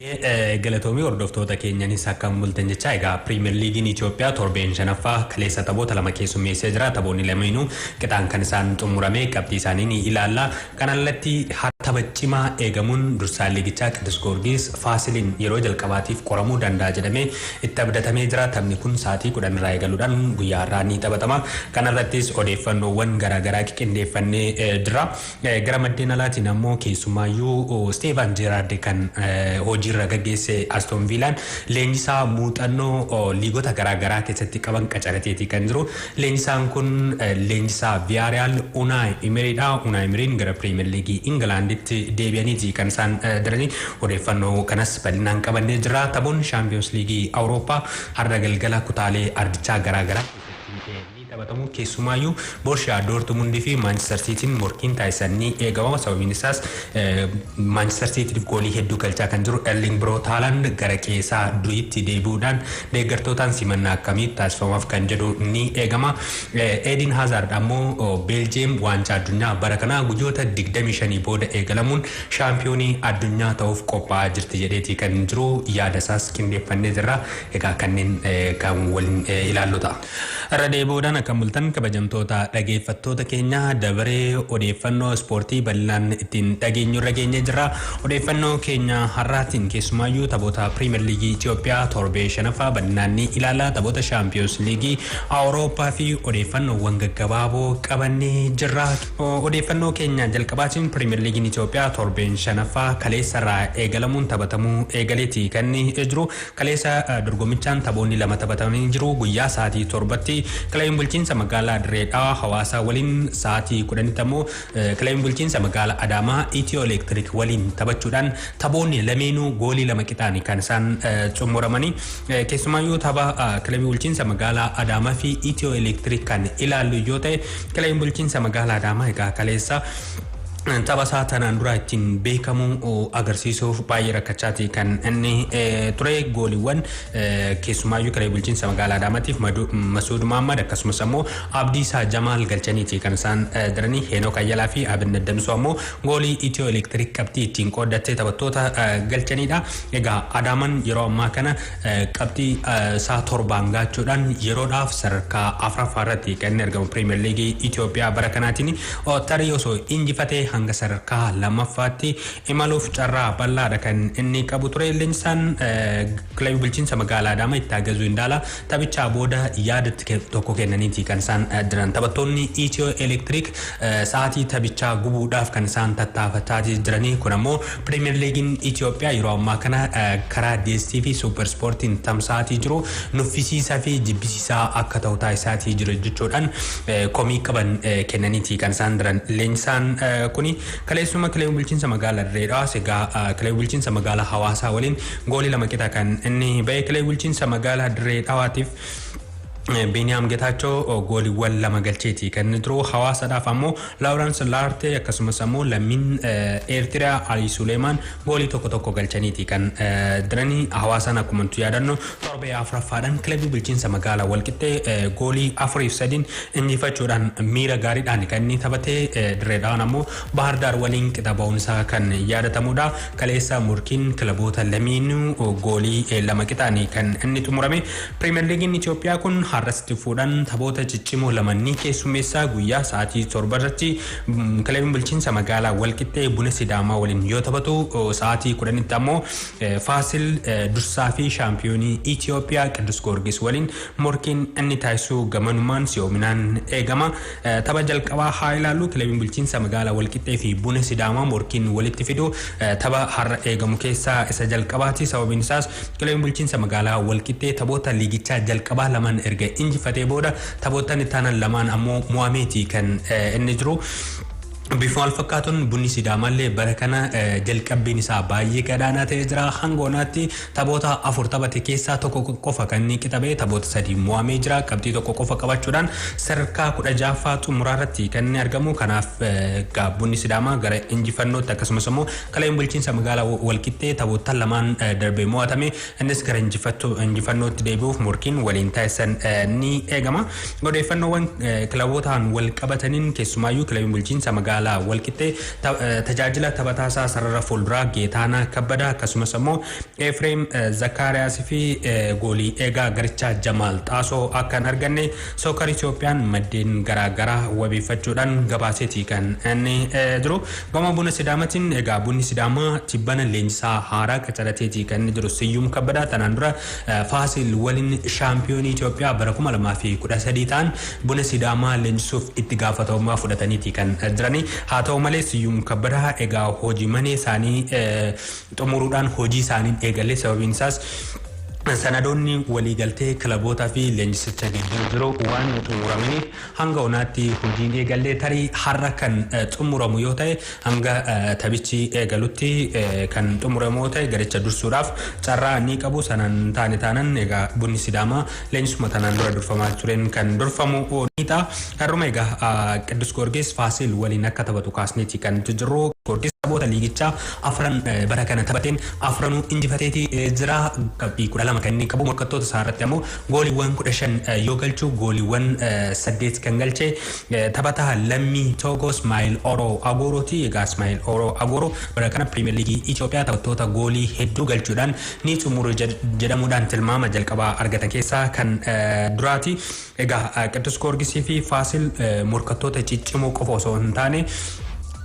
Galatoomii hordoftoota keenyanis akkam bultan jechaa egaa Piriimiyer Liigiin Itoophiyaa torbeen shanaffaa kaleessa taphoota lama keessummeessee jira. Taphoonni lameenuu qixaan kan isaan xumurame qabxii isaanii ni ilaalla. Kanalratti tapha cimaa eegamuun dursaan liigichaa Qiddus Goorgis Faasiliin yeroo jalqabaatiif qoramuu danda'a jedhamee itti abdatamee jira. Taphni kun sa'aatii 10 irraa eegaluudhaan guyyaa har'aa ni taphatama. Kanarrattis odeeffannoowwan garaagaraa qindeeffannee jira. Gara maddeen alaatiin ammoo keessumaayyuu Steven Gerrard kan hojii irra gaggeesse Aston Villaan leenjisaa muuxannoo liigota garaagaraa keessatti qaban qacarateetii kan jiru. Leenjisaan kun leenjisaa Villarreal Unai Emery'dha. Unai Emery'n gara Piriimiyer Liigii Ingilaanditti deebi'aniiti kan isaan daranii odeeffannoo kanas bal'inaan qabannee jira. Taphoonni Shaampiyoons Liigii Awurooppaa har'a galgala kutaalee ardichaa garaagaraa taphatamu keessumaayyuu Borussia Dortmund fi Manchester City morkiin taasisanii eegama. Sababiin isaas Manchester Cityf goolii hedduu galchaa kan jiru Erling Braut Haaland gara keessaa duriitti deebi'uudhaan deeggartootaan simannaa akkamii taasifamaaf kan jedhu ni eegama. Eden Hazard ammoo Belgium waancaa addunyaa bara kanaa guyyoota 25 booda eegalamuun shaampiyoonii addunyaa ta'uuf qophaa'aa jirti jedheetii kan jiru. Yaada isaas qindeeffannee jirra. Egaa kanneen kan waliin ilaallu ta'a. Irra deebi'uudhaan akka mul'atan kabajamtoota dhageeffattoota keenya dabaree odeeffannoo ispoortii bal'inaan ittiin dhageenyu irra geenye jira. Odeeffannoo keenya har'aatiin keessumaayyuu taphoota Piriimiyer Liigii Itoophiyaa torbee shanaffaa bal'inaan ni ilaalla. Taphoota Shaampiyoons Liigii Awurooppaa fi odeeffannoowwan gaggabaaboo qabannee jirra. Odeeffannoo keenya jalqabaatiin Piriimiyer Liigiin Itoophiyaa torbeen shanaffaa kaleessa irraa eegalamuun taphatamuu eegaleeti kan jiru. Kaleessa dorgommichaan taphoonni lama taphatamanii jiru. Guyyaa sa'aatii torbatti kilabiin bulchiinsa magaalaa Dirree Dhawaa Hawaasa waliin sa'aatii 10tti ammoo kilabiin bulchiinsa magaalaa Adaamaa Itiyoo Elektiriik waliin taphachuudhaan taphoonni lameenuu goolii lama qixaan kan isaan xumuramanii. Keessumaayyuu tapha kilabii bulchiinsa magaalaa Adaamaa fi Itiyoo Elektiriik kan ilaallu yoo ta'e kilabiin bulchiinsa magaalaa Adaamaa egaa kaleessa tapha isaa tanaan dura ittiin beekamu agarsiisuuf baay'ee rakkachaati kan inni ture. Gooliiwwan keessumaayyuu kilabii bulchiinsa magaalaa Adaamaatiif Masuud Mahammad akkasumas ammoo Abdiisaa Jamaal galchaniiti kan isaan daranii. Heenok Ayyalaa fi Abinnet Damsoo ammoo goolii Itiyoo Elektiriik qabxii ittiin qooddattee taphattoota galchanidha. Egaa Adaamaan yeroo ammaa kana qabxii isaa torbaan gaachuudhaan yeroodhaaf sadarkaa afuraffaa irratti kan inni argamu Piriimiyer Liigii Itoophiyaa bara kanaatiin. Tarii osoo injifatee hanga sadarkaa lammaffaatti imaluuf carraa bal'aadha kan inni qabu ture. Leenjisaan kilabii bulchiinsa magaalaa Adaamaa itti agazuu Indaala taphichaa booda yaada tokko kennaniiti kan isaan jiran. Taphattoonni Itiyoo Elektiriik sa'aatii taphichaa gubuudhaaf kan isaan tattaafataa jiranii. Kun ammoo Piriimiyer Liigiin Itoophiyaa yeroo ammaa kana karaa DSTV Super Sportiin tamsa'aa jiru nuffisiisaa fi jibbisiisaa akka ta'u taasisaatii jiru jechuudhaan komii qaban kennaniiti kan isaan jiran. Leenjisaan kuni kaleessuma kilabii bulchiinsa magaalaa Dirree Dhawaa egaa kilabii bulchiinsa magaalaa Hawaasaa waliin goolii lama qixa kan inni ba'e. Kilabii bulchiinsa magaalaa Dirree Dhawaatiif Biniyaam Getaachoo gooliiwwan lama galcheeti kan jiru. Hawaasadhaaf ammoo Laawurans Laartee akkasumas ammoo lammiin Eertiriyaa Ali Suleemaan goolii tokko galchaniiti kan jiranii. Hawaasaan akkuma nuti yaadannu torbee afuraffaadhaan kilabii bulchiinsa magaalaa Walqixxee goolii 4-3 injifachuudhaan miira gaariidhaan kan inni taphatee. Dirree Dhawaan ammoo Bahar Daar waliin qixa ba'uun isaa kan yaadatamudha. Kaleessa morkiin kilaboota lameenuu goolii lama qixaan kan inni xumurame. Piriimiyer Liigiin Itoophiyaa kun har'asti fuudhan taphoota ciccimoo lama ni keessummeessaa. Guyyaa sa'aatii 7 irratti kilabiin bulchiinsa magaalaa Walqixxee Buna Sidaamaa waliin yoo taphatu, sa'aatii 10tti ammoo Faasil dursaa fi shaampiyoonii Itoophiyaa Qiddus Goorgis waliin morkiin inni taasisu gamanumaan si'oominaan eegama. Tapha jalqabaa haa ilaallu. Kilabiin bulchiinsa magaalaa Walqixxee fi Buna Sidaamaa morkiin walitti fidu tapha har'a eegamu keessaa isa jalqabaati. Sababiin isaas kilabiin bulchiinsa magaalaa Walqixxee taphoota liigichaa jalqabaa lamaan erga injifatee booda taphoota itti aanan lamaan ammoo mo'ameeti kan inni jiru. Bifuma walfakkaatuun Bunni Sidaamallee bara kana jalqabbiin isaa baay'ee gadaanaa ta'ee jira. Hanga ammaatti taphoota 4 taphate keessaa tokko qofa kan inni qixabee taphoota 3 mo'amee jira. Qabxii tokko qofa qabachuudhaan sadarkaa 16ffaa xumuraa irratti kan inni argamu. Kanaaf Bunni Sidaamaa gara injifannootti akkasumas immoo kilabiin bulchiinsa magaalaa Walqixxee taphoota lamaan darbee mo'atame. Innis gara injifannootti deebi'uuf morkiin waliin taasisan ni eegama. Odeeffannoowwan kilabootaan wal qabataniin keessumaayyuu kilabiin bulchiinsa magaalaa Caalaa Walqixxee tajaajila taphataasaa sarara fuulduraa Geetaanaa Kabbadaa akkasumas immoo Efreem Zakkaariyaas fi goolii eegaa garichaa Jamaal Xaasoo akka arganne Soccer Itoophiyaan maddeen garaagaraa wabeeffachuudhaan gabaaseetii kan inni jiru. Gama Buna Sidaamaatiin egaa Bunni Sidaamaa tibbana leenjisaa haaraa qacarateetii kan inni jiru Siyyum Kabbadaa tanaan dura Faasil waliin shaampiyoonii Itoophiyaa bara 2013 ta'an Buna Sidaamaa leenjisuuf itti gaafatamummaa fudhataniitii kan jirani. Haa ta'u malee Siyyum Kabbadaa egaa hojii manee isaanii xumuruudhaan hojii isaanii eegalee sababiin isaas sanadoonni waliigaltee kilaboota fi leenjisicha gidduu jiru waan xumuramaniif hanga onaatti hojiin eegallee tarii har'a kan xumuramu yoo ta'e hanga taphichi eegalutti kan xumuramu yoo ta'e garicha dursuudhaaf carraa ni qabu. Sanaan taanan egaa Bunni Sidaamaa leenjisuma tanaan dura durfamaa tureen kan durfamu ni ta'a. Har'uma egaa Qiddus Goorgis Faasil waliin akka taphatu kaasneetii kan jirru. Goorgis taphoota liigichaa afran bara kana taphateen afranuu injifateetii jira. Qabxii 12 kan inni qabu. Morkattoota isaa irratti ammoo gooliiwwan 15 yoo galchu gooliiwwan 8 kan galche taphataa lammii Togo Ismaa'il Oroo Agoorooti. Egaa Ismaa'il Oroo Agooroo bara kana Piriimiyer Liigii Itoophiyaa taphattoota goolii hedduu galchuudhaan ni xumuru jedhamuudhaan tilmaama jalqabaa argatan keessaa kan duraati. Egaa Qiddus Goorgisii fi Faasil morkattoota ciccimoo qofa osoo hin taane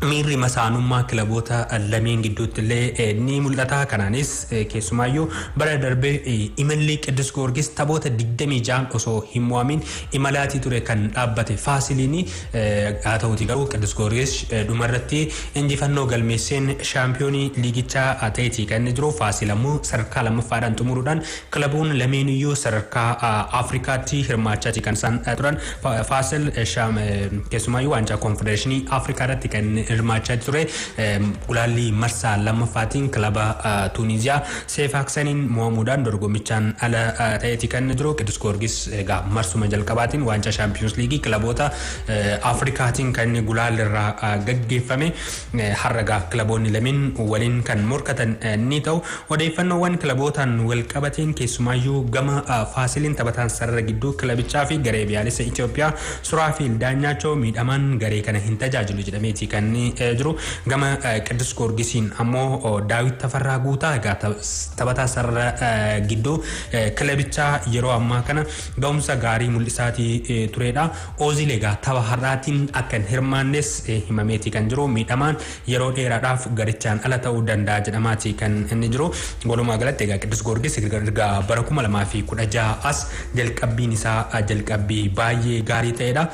miirri masaanummaa kilaboota lameen gidduutti illee ni mul'ata. Kanaanis keessumaayyuu bara darbee imalli Qiddus Goorgis taphoota 26 osoo hin mo'amin imalaatii ture kan dhaabbate Faasiliin. Haa ta'uuti garuu Qiddus Goorgis dhumarratti injifannoo galmeesseen shaampiyoonii liigichaa ta'eetii kan inni jiru. Faasil ammoo sadarkaa lammaffaadhaan xumuruudhaan kilaboon lameeniyyuu sadarkaa Afrikaatti hirmaachaatii kan isaan turan. Faasil keessumaayyuu waancaa konfedereeshinii Afrikaa irratti kan hirmaachaa ture. Gulaalli marsaa lammaffaatiin kilaba Tuuniziyaa Seefaaksaniin mo'amuudhaan dorgommichaan ala ta'eetii kan jiru. Qiddus Goorgis egaa marsuma jalqabaatiin waancaa Shaampiyoons Liigii kilaboota Afrikaatiin kan inni gulaalirraa gaggeeffame. Har'a kilaboonni lameen waliin kan morkatan ni ta'u. Odeeffannoowwan kilabootaan wal qabateen keessumaayyuu gama Faasiliin taphataan sarara gidduu kilabichaa fi garee biyyoolessa Itoophiyaa Suraafiil Daanyaachoo miidhamaan garee kana hin tajaajilu jedhameetii kan jiru. Gama Qiddus Goorgisiin ammoo Daawit Tafarraa Guutaa egaa taphataa sarara gidduu kilabichaa yeroo ammaa kana ga'umsa gaarii mul'isaatii turedha. Oozil egaa tapha har'aatiin akka hin hirmaannes himameetii kan jiru. Miidhamaan yeroo dheeraadhaaf garichaan ala ta'uu danda'a jedhamaatii kan inni jiru. Walumaa galatti egaa Qiddus Goorgis erga bara 2016 as jalqabbiin isaa jalqabbii baay'ee gaarii ta'edha.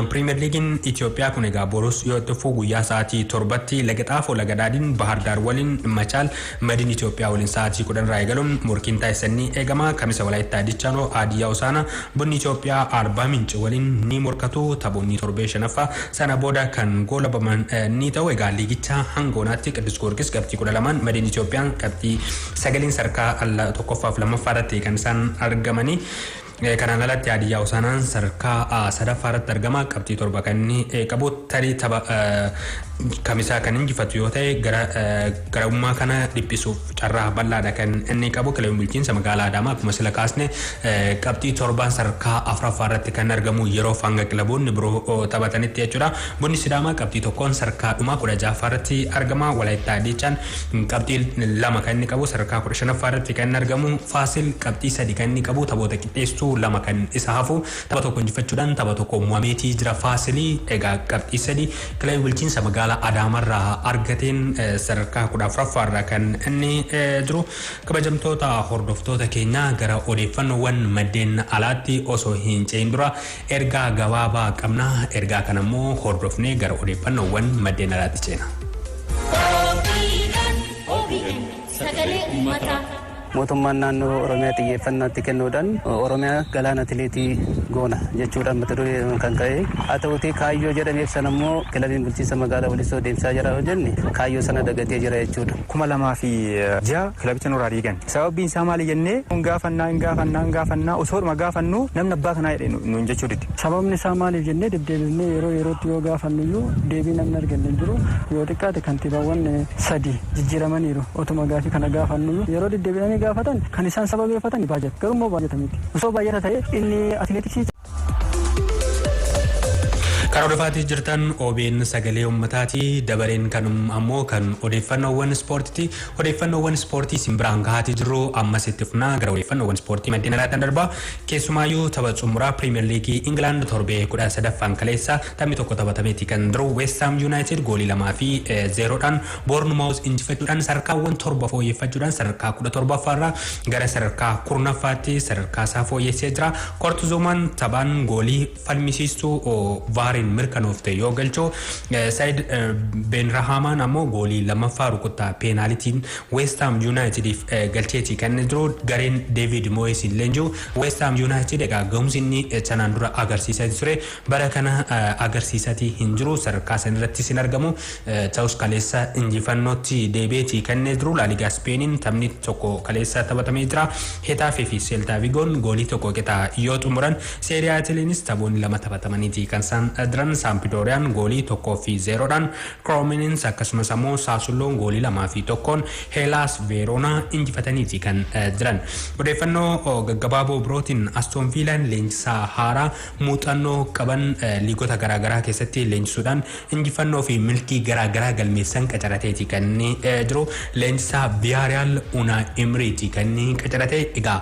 Piriimiyer Liigiin Itoophiyaa kun egaa boros yoo dhufu guyyaa sa'aatii 7tti Lagxaafoo Lagadaadiin Bahar Daar waliin Machaal Madiin Itoophiyaa waliin sa'aatii 10 irraa eegaluun morkiin taasisanii eegama. Kamisa Walaayittaa Dichaanoo Haadiyaa Hosaanaa Bunni Itoophiyaa Arbaa Minci waliin ni morkatu. Taphoonni torbee shanaffaa sana booda kan goolabaman ni ta'u. Egaa liigicha hanga onaatti Qiddus Goorgis qabxii 12 Madiin Itoophiyaan qabxii 9 sadarkaa tokkoffaaf lammaffaa irratti kan isaan argamanii. Kanaan alatti Haadiyaa Hosaanaan sadarkaa sadaffaa irratti argama. Qabxii 7 kan inni qabu. Tarii tapha kamisaa kan injifatu yoo ta'e garummaa kana dhiphisuuf carraa bal'aadha kan inni qabu. Kilabiin bulchiinsa magaalaa Adaamaa akkuma sila kaasne qabxii 7 sadarkaa 4ffaa irratti kan argamu yeroo hanga kilaboonni biroo taphatanitti jechuudha. Bunni Sidaamaa qabxii 1 sadarkaa dhumaa 16ffaa irratti argama. Walaayittaa Dichaan qabxii 2 kan inni qabu sadarkaa 15ffaa irratti kan argamu. Faasil qabxii 3 kan inni qabu. Taphoota qixxeessuu 2 kan isa hafu. Tapha tokko injifachuudhaan tapha tokko mo'ameetii jira Faasilii. Egaa qabxii 3 kilabii bulchiinsa magaalaa Adaamarraa argateen sadarkaa 14ffaa irraa kan inni jiru. Kabajamtoota hordoftoota keenyaa gara odeeffannoowwan maddeen alaatti osoo hin ce'in dura ergaa gabaabaa qabna. Ergaa kanammoo hordofnee gara odeeffannoowwan maddeen alaatti ceena. Sagalee uummataa. mootummaan naannoo Oromiyaa xiyyeeffannaatti kennuudhaan Oromiyaa galaana atileetii goona jechuudhaan mata duree kan ka'e haa ta'uutii kaayyoo jedhameef sana immoo kilabiin bulchiinsa magaalaa Walisoo deemsaa jira yoo jenne kaayyoo sana dagatee jira jechuudha. 2006 kilabicha nurraa diigan sababbiin isaa maali jennee gaafannaa osoodhuma gaafannu namni abbaa kanaa jedhe nuun jechuu didde. Sababni isaa maaliif jennee deddeebinee yerootti yoo gaafannuyyuu deebii namni arganne hin jiru yoo xiqqaate kantiibaawwan 3 jijjiiramaniiru otuma gaafii kana gaafannuyyuu yeroo deddeebi'anii gaafatan kan isaan sababeeffatan baajata garuu immoo baajata miti osoo baajata ta'e inni atileetiksii Karaa dhufaatii jirtan OBN sagalee uummataati dabareen kanum ammoo kan odeeffannoowwan ispoortiiti. Odeeffannoowwan ispoortii simbiraan gahaati jiru ammas itti fufnaa gara odeeffannoowwan ispoortii maddeen alaatti darbaa. Keessumaayyuu tapha xumuraa Premier League England torbee 13ffaan kaleessa taphni tokko taphatameeti kan jiru. West Ham United goolii 2-0dhaan Bournemouth injifachuudhaan sadarkaawwan torba fooyyeffachuudhaan sadarkaa 17ffaarraa gara sadarkaa 10ffaatti sadarkaa isaa fooyyessee jira. Kortuzumaan taphaan goolii falmisiistuu Varin mirkanoofte yoo galchoo Said Ben Rahamaan ammoo goolii lammaffaa rukuttaa peenaalitiin West Ham Unitediif galcheetii kan jiru. Gareen David Moyes leenjuu West Ham United egaa gahumsi inni sanaan dura agarsiisaa ture bara kana agarsiisatii hin jiru sadarkaa san irratti sin argamu. Ta'us kaleessa injifannootti deebi'eetii kan jiru. La Liga Spainin taphni tokko kaleessa taphatamee jira. Hetafe fi Celta Vigoon goolii tokko qixaa yoo xumuran Serie A Italiinis taphoonni lama taphatamaniiti kan isaan dran. Sampdorian goolii 1-0dhaan Cremonese akkasumas ammoo Sassuoloon goolii 2-1 Hellas Verona injifataniiti kan jiran. Odeeffannoo gaggabaaboo birootiin Aston Villaan leenjisaa haaraa muuxannoo qaban liigota garaagaraa keessatti leenjisuudhaan injifannoo fi milkii garaagaraa galmeessan qacarateeti kan jiru. Leenjisaa Villarreal Unai Emery'ti kan qacarate. Egaa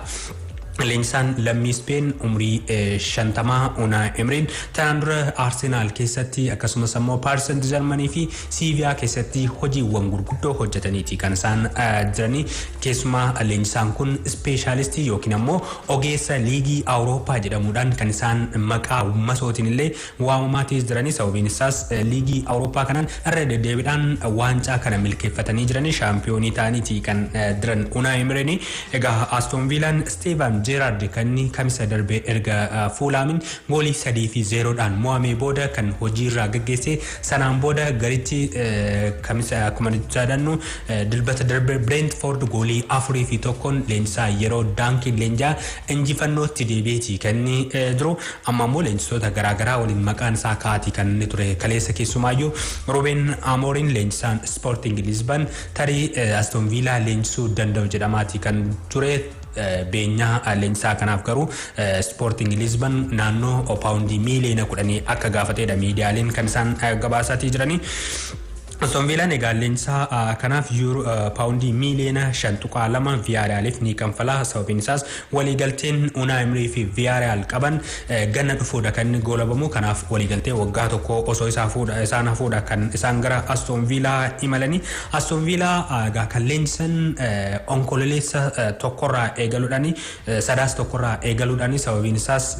leenjisaan lammii Spain umrii 50 Unai Emery'n tanaan dura Arsenal keessatti akkasumas ammoo Paris Saint-Germain fi Sevilla keessatti hojiiwwan gurguddoo hojjetaniiti kan isaan jirani. Keessumaa leenjisaan kun speeshaalistii yookiin ammoo ogeessa liigii Awurooppaa jedhamuudhaan kan isaan maqaa masootiin illee waamamaatii jirani. Sababiin isaas liigii Awurooppaa kanaan irra deddeebiidhaan waancaa kana milkeeffatanii jirani. Shaampiyoonii ta'aniiti kan jiran Unai Emery'n. Egaa Aston Villaan Steven Gerrard kan kamisa darbe erga Fulhamin goolii 3-0dhaan mo'amee booda kan hojiirraa gaggeesse. Sanaan booda garitti kamisa akkuma jaadannu dilbata darbe Brentford goolii 4-1 leenjisaa yeroo Duncan leenjaa injifannootti deebi'eeti kan jiru. Amma ammoo leenjisoota garaagaraa waliin maqaan isaa kaa'atii kan inni ture kaleessa. Keessumaayyuu Ruben Amorim leenjisaan Sporting Lisbon tarii Aston Villa leenjisuu danda'u jedhamaati kan ture. Beenyaa leenjisaa kanaaf garuu Sporting Lisbon naannoo paawundii miiliyoona 10 akka gaafateedha miidiyaaleen kan isaan gabaasatii jiranii. Aston Villaan egaa leenjisaa kanaaf paawundii miiliyoona 5.2 Villarrealiif ni kanfala. Sababiin isaas waliigalteen Unai Emery fi Villarreal qaban ganna dhufuudha kan inni goolabamu. Kanaaf waliigaltee waggaa tokko osoo isaan hafuudha kan isaan gara Aston Villaa imalanii. Aston Villaa egaa kan leenjisan onkololeessa tokkorraa eegaluudhaani sadaas tokkorraa eegaluudhaani. Sababiin isaas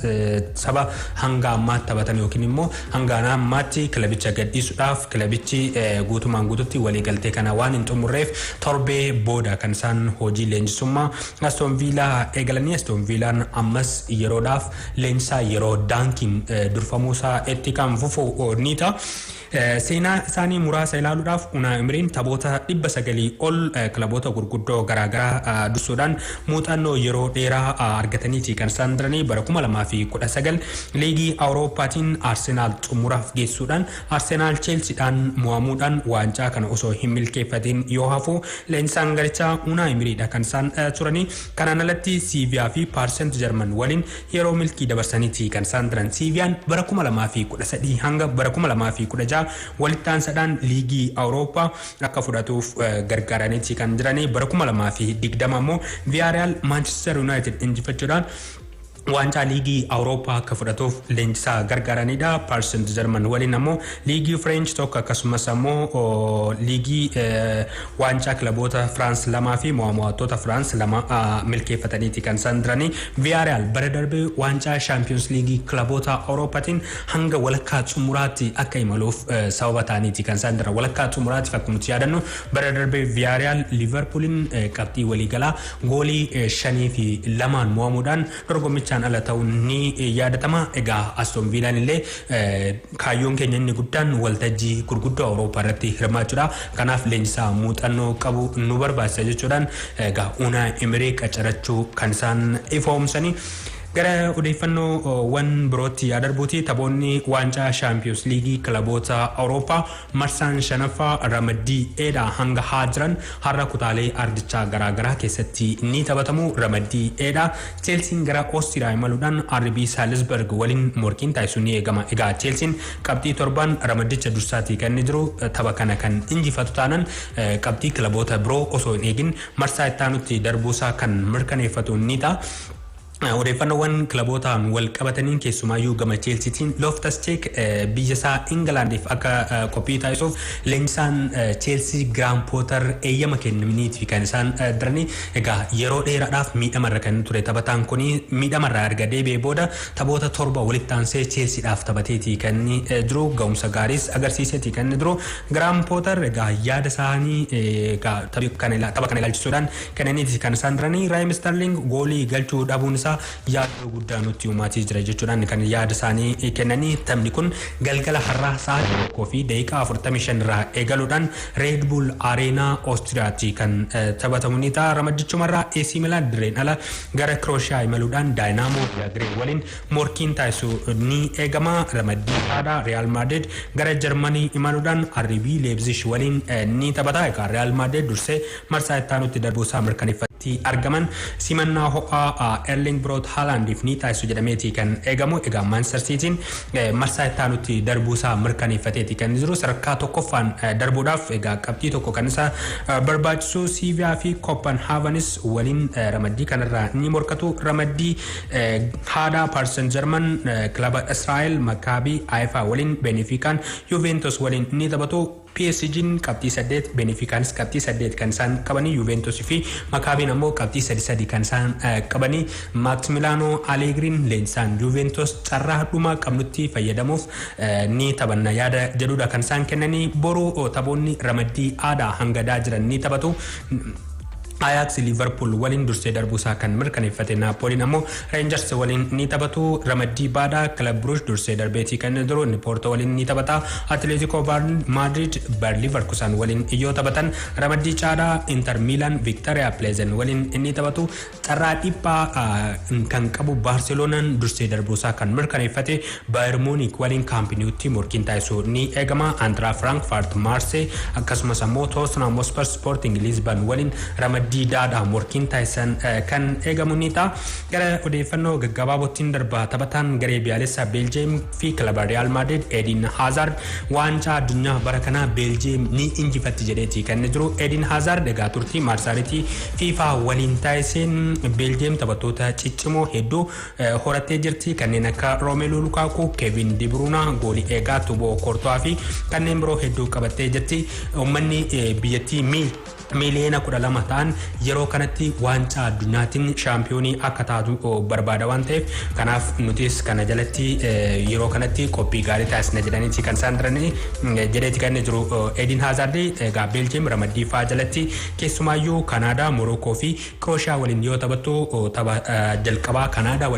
saba hanga ammaatti taphatan yookiin immoo hanga ammaatti kilabicha gadhiisuudhaaf kilabichi guutumaan guututti waliigaltee kana waan hin xumurreef torbee booda kan isaan hojii leenjisummaa Aston Villaa eegalanii. Aston Villaan ammas yeroodhaaf leenjisaa yeroo Duncan durfamuusaa itti kan fufu ni ta'a. Seenaa isaanii muraasa ilaaluudhaaf Unai Emery'n taphoota 900 ol kilaboota gurguddoo garaagaraa dursuudhaan muuxannoo yeroo dheeraa argataniiti kan isaan jiranii. Bara 2019 liigii Awurooppaatiin Arsenaal xumuraaf geessuudhaan Arsenaal Chelseadhaan mo'amuudhaan waancaa kana osoo hin milkeeffatiin yoo hafu leenjisaan garichaa Unai Emery'dha kan isaan turanii. Kanaan alatti Sevilla fi Paris Saint-Germain waliin yeroo milkii dabarsaniiti kan isaan jiran. Sevilla'an bara 2013 hanga bara 2016 walitti aansadhaan liigii Awurooppaa akka fudhatuuf gargaaraniiti kan jiranii. Bara 2020 ammoo Villarreal Manchester United injifachuudhaan waancaa liigii Awurooppaa akka fudhatuuf leenjisaa gargaaranidha. Paris Saint-Germain waliin ammoo liigii French tokko akkasumas ammoo liigii waancaa kilaboota France lamaa fi mo'amtoota France lama milkeeffataniiti kan isaan jiranii. Villarreal bara darbe waancaa Champions League kilaboota Awurooppaatiin hanga walakkaa xumuraatti akka imaluuf sababa ta'aniiti kan isaan jiran. Walakkaa xumuraatti akkuma yaadannu bara darbe Villarreal Liverpoolin qabxii waliigalaa goolii 5-2 mo'amuudhaan dorgommicha ala ta'uun ni yaadatama. Egaa Aston Villaan illee kaayyoon keenya inni guddaan waltajjii gurguddoo Awurooppaa irratti hirmaachuudha. Kanaaf leenjisaa muuxannoo qabu nu barbaachisa jechuudhaan egaa Unai Emery qacarachuu kan isaan ifoomsanii. Gara odeeffannoowwan birootti darbuuti taphoonni waancaa Champions League kilaboota Awurooppaa marsaan shanaffaa ramaddii eedhaa hanga haa jiran har'a kutaalee ardichaa garaagaraa keessatti ni taphatamu. Ramaddii eedhaa Cheelsiin gara Oostiriyaa imaluudhaan RB Saalzberg waliin morkiin taasisuu ni eegama. Egaa Cheelsiin qabxii 7 ramaddicha dursaatii kan jiru tapha kana kan injifatu taanaan qabxii kilaboota biroo osoo hin eegin marsaa itti aanutti darbuusaa kan mirkaneeffatu ni ta'a. Odeeffannoowwan kilabootaan wal qabataniin keessumaayyuu gama Cheelsiitiin Loftus-Cheek biyya isaa Ingilaandiif akka qophii taasisuuf leenjisaan Cheelsii Graham Potter eeyyama kennamniitii kan isaan diranii. Egaa yeroo dheeraadhaaf miidhamarra kan ture taphataan kun miidhamarraa erga deebi'ee booda taphoota 7 walitti aansee Cheelsiidhaaf taphateetii kan jiru ga'umsa gaariis agarsiiseetii kan jiru. Graham Potter egaa yaada isaanii tapha kana ilaalchisuudhaan kennaniitii kan isaan diranii. Raheem Sterling goolii galchuu dhabuun isaa yaada guddaa nutti uumaatii jira jechuudhaan kan yaada isaanii kennanii. Taphni kun galgala har'aa sa'aatii 1 fi daqiiqaa 45 irraa eegaluudhaan Red Bull Areenaa Oostiriyaatti kan taphatamu ni ta'a. Ramaddichumarraa AC Milan dirreen ala gara Krooshiyaa imaluudhaan Daayinaamoo Zagreb waliin morkiin taasisu ni eegama. Ramaddii haadhaa Real Madrid gara Jarmanii imaluudhaan RB Leipzig waliin ni taphata. Egaa Real Madrid dursee marsaa itti aanutti darbuusaa mirkaneeffatti argaman simannaa ho'aa Erling Brot Haalandiif ni taasisu jedhameetii kan eegamu. Egaa Manchester Cityin marsaa itti aanutti darbuusaa mirkaneeffateetii kan jiru. Sadarkaa tokkoffaan darbuudhaaf egaa qabxii tokko kan isa barbaachisu. Sevilla fi Copenhagenis waliin ramaddii kanarraa ni morkatu. Ramaddii haadhaa Paris Saint-Germain kilaba Israa'el Maccabi Haifa waliin Benfikaan Juventus waliin ni taphatu. PSG'n qabxii 8 Benficaanis qabxii 8 kan isaan qabanii. Juventus fi Maccabiin ammoo qabxii 3 kan isaan qabanii. Maximiliano Allegriin leenjisaan Juventus carraa dhumaa qabnutti fayyadamuuf ni taphanna yaada jedhudha kan isaan kennanii. Boru taphoonni ramaddii aadaa hangadaa jiran ni taphatu. Ajax Liverpool waliin dursee darbuusaa kan mirkaneeffate. Napoliin ammoo Rangers waliin ni taphatu. Ramaddii baadaa Club Brugge dursee darbeetii kan jiru. Porto waliin ni taphata. Atletico Madrid Bayer Leverkusen waliin yoo taphatan. Ramaddii caadaa Inter Milan Victoria Pleasant waliin ni taphatu. Carraa dhiphaa kan qabu Barcelonaan dursee darbuusaa kan mirkaneeffate. Bayern Munich waliin Camp Noutti morkiin taasisuu ni eegama. Eintracht Frankfurt Marseille akkasumas ammoo Tottenham Hotspur Sporting Lisbon waliin ramaddii daadhaa morkiin taasisan kan eegamu ni ta'a. Gara odeeffannoo gaggabaabootiin darbaa taphataan garee biyyoolessaa Beeljeem fi kilaba Real Madrid Eden Hazard waancaa addunyaa bara kanaa Beeljeem ni injifatti jedheetii kan jiru. Eden Hazard egaa turtii marsariitii FIFA waliin taasiseen Beeljeem taphattoota ciccimoo hedduu horattee jirti. Kanneen akka Romelu Lukaku, Kevin De Bruyne, goolii eegaa Thibaut Courtois fi kanneen biroo hedduu qabattee jirti. Uummanni biyyattii miliyoona 12 ta'an yeroo kanatti waancaa addunyaatiin shaampiyoonii akka taatu barbaada waan ta'eef kanaaf nutis kana jalatti yeroo kanatti qophii gaarii taasisna jedhaniiti kan isaan diranii jedheeti kan jiru. Eden Hazard egaa Beeljeem ramaddii faa jalatti keessumaayyuu Kanaadaa, Morokoo fi Krooshiyaa waliin yoo taphattu tapha jalqabaa Kanaadaa